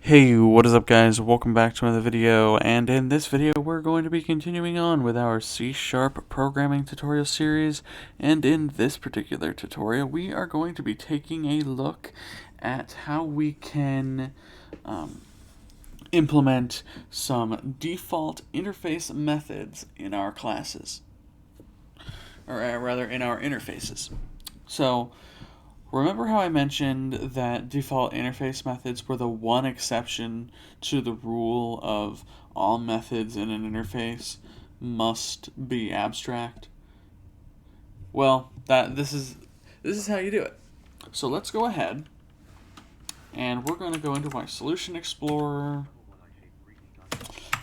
Hey, what is up guys? Welcome back to another video, and in this video we're going to be continuing on with our C-Sharp programming tutorial series, and in this particular tutorial we are going to be taking a look at how we can implement some default interface methods in our classes, or rather in our interfaces. So remember how I mentioned that default interface methods were the one exception to the rule of all methods in an interface must be abstract? Well, this is how you do it. So let's go ahead and we're going to go into my Solution Explorer,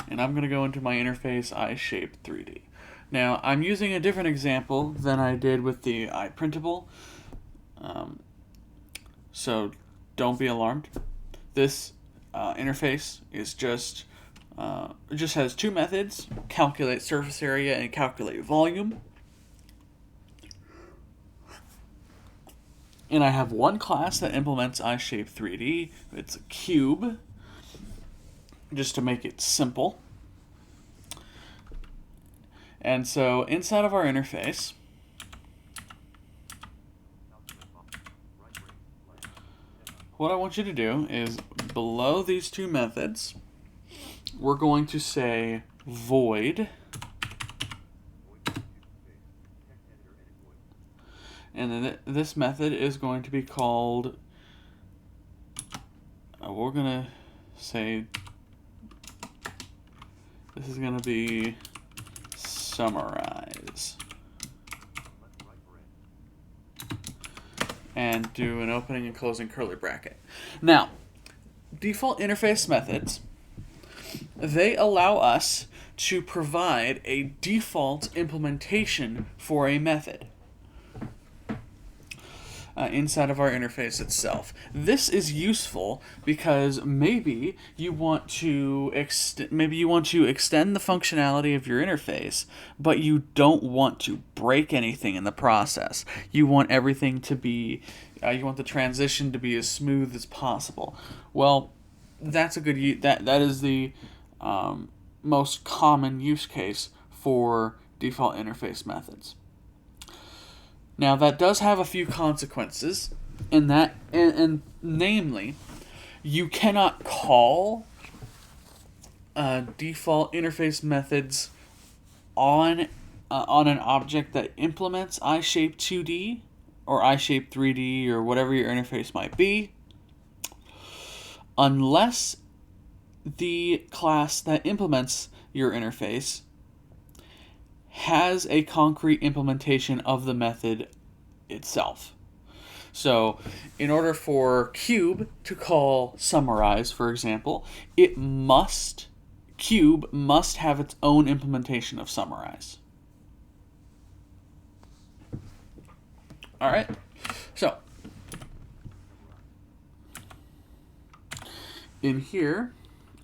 and I'm going to go into my interface iShape3D. Now, I'm using a different example than I did with the iPrintable. So don't be alarmed. This interface is just has two methods: calculate surface area and calculate volume. And I have one class that implements iShape3D. It's a cube, just to make it simple. And so inside of our interface, what I want you to do is below these two methods, we're going to say void, and then this method is going to be called, we're going to say, this is going to be summarize, and do an opening and closing curly bracket. Now, default interface methods, they allow us to provide a default implementation for a method inside of our interface itself. This is useful because maybe you want to extend the functionality of your interface, but you don't want to break anything in the process. You want everything to be you want the transition to be as smooth as possible. Well, that's a good that is the most common use case for default interface methods. Now that does have a few consequences, and namely, you cannot call default interface methods on an object that implements iShape2D or iShape3D or whatever your interface might be, unless the class that implements your interface has a concrete implementation of the method itself. So in order for cube to call summarize, for example, cube must have its own implementation of summarize. All right, so in here,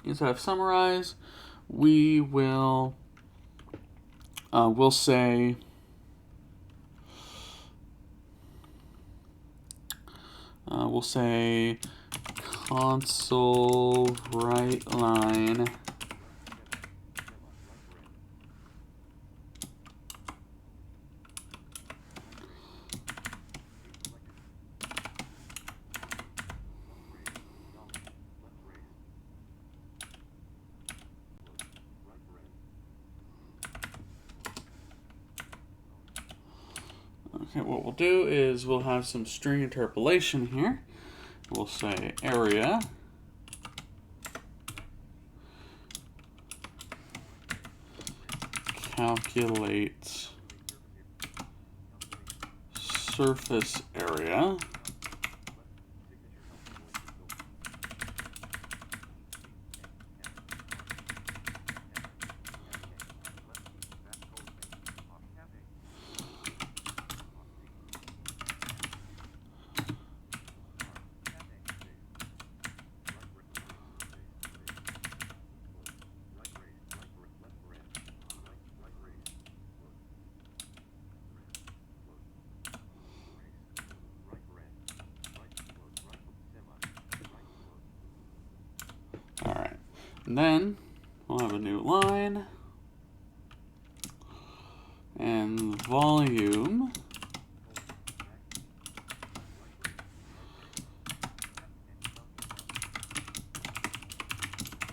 instead of summarize, we will we'll say console write line Okay, what we'll do is we'll have some string interpolation here. We'll say area calculate surface area And then we'll have a new line. And volume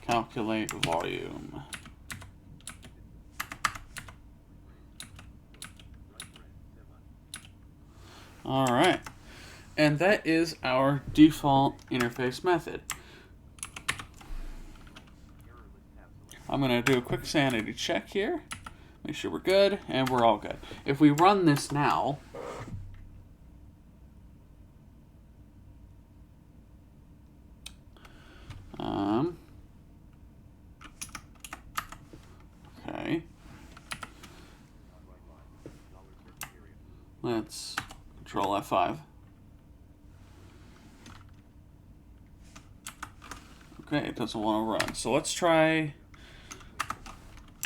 calculate volume. All right, and that is our default interface method. I'm going to do a quick sanity check here, make sure we're good, and we're all good. If we run this now, okay, let's Control F5. Okay, it doesn't want to run. So let's try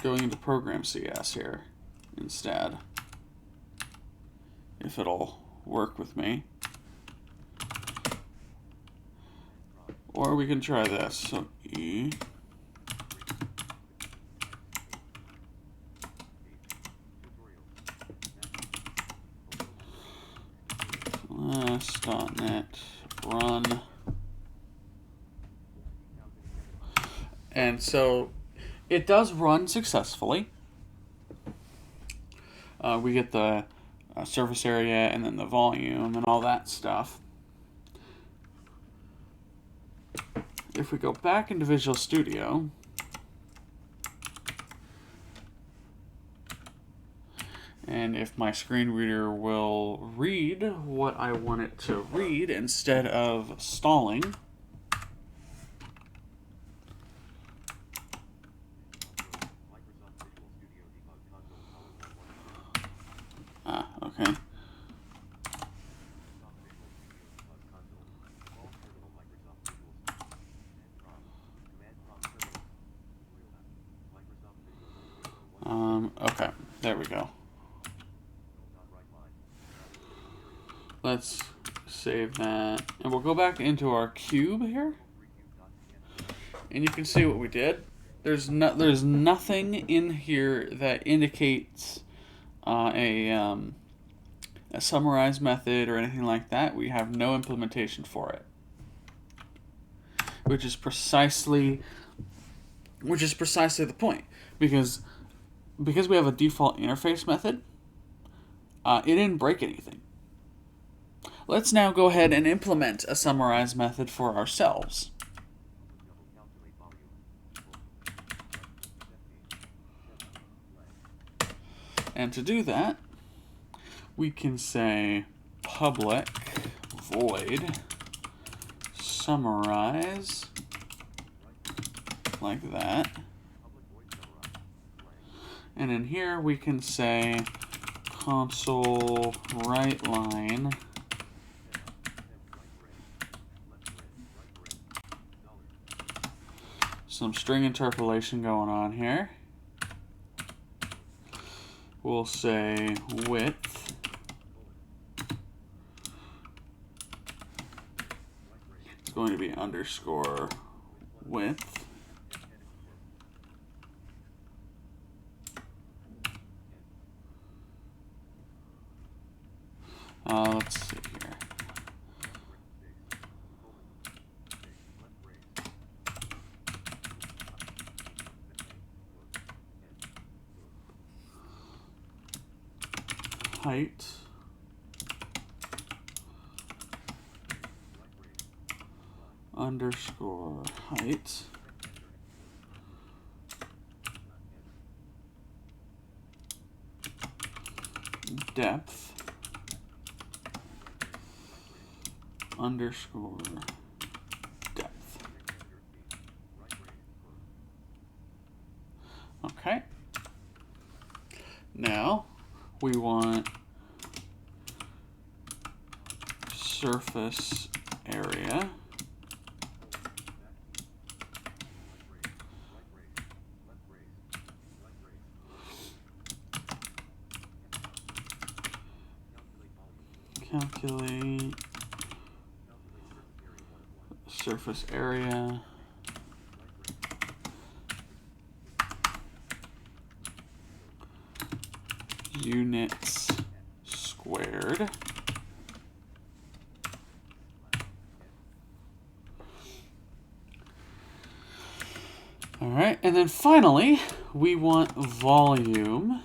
going into Program CS here instead, if it'll work with me. Or we can try this. So E. Class.net run. And so it does run successfully. We get the surface area and then the volume and all that stuff. If we go back into Visual Studio, and if my screen reader will read what I want it to read instead of stalling, okay. Okay, there we go. Let's save that, and we'll go back into our cube here, and you can see what we did. There's nothing in here that indicates a summarize method or anything like that. We have no implementation for it, which is precisely the point, because we have a default interface method. It didn't break anything. Let's now go ahead and implement a summarize method for ourselves. And to do that, we can say public void summarize, like that. And in here we can say console write line some string interpolation going on here. We'll say width it's going to be underscore width. Let's see here. Height underscore height depth underscore depth. Okay. Now we want surface area calculate surface area units squared. All right, and then finally, we want volume.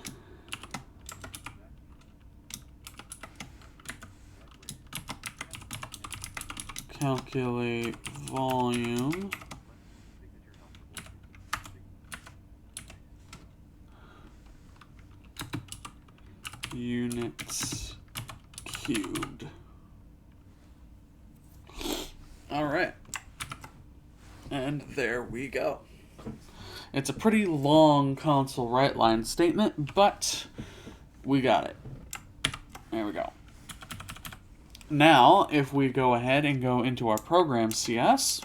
Calculate volume. Units cubed. All right. And there we go. It's a pretty long console write line statement, but we got it. There we go. Now, if we go ahead and go into our program CS,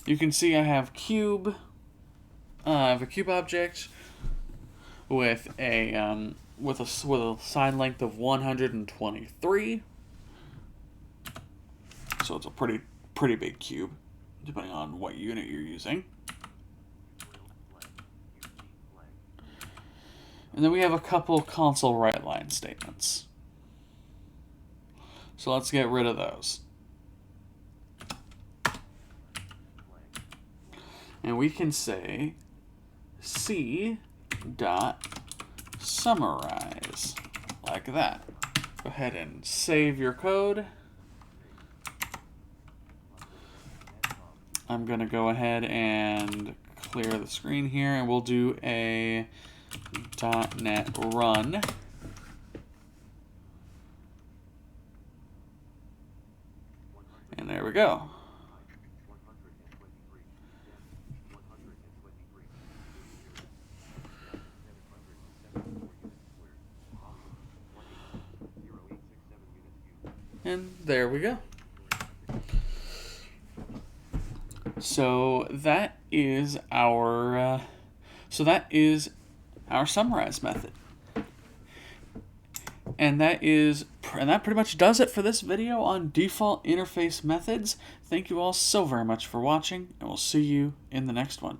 you can see I have cube. I have a cube object with a side length of 123. So it's a pretty big cube, depending on what unit you're using. And then we have a couple console write line statements. So let's get rid of those. And we can say C dot summarize, like that. Go ahead and save your code. I'm going to go ahead and clear the screen here, and we'll do a .NET run. And there we go. And there we go. So that is our summarize method. And that pretty much does it for this video on default interface methods. Thank you all so very much for watching, and we'll see you in the next one.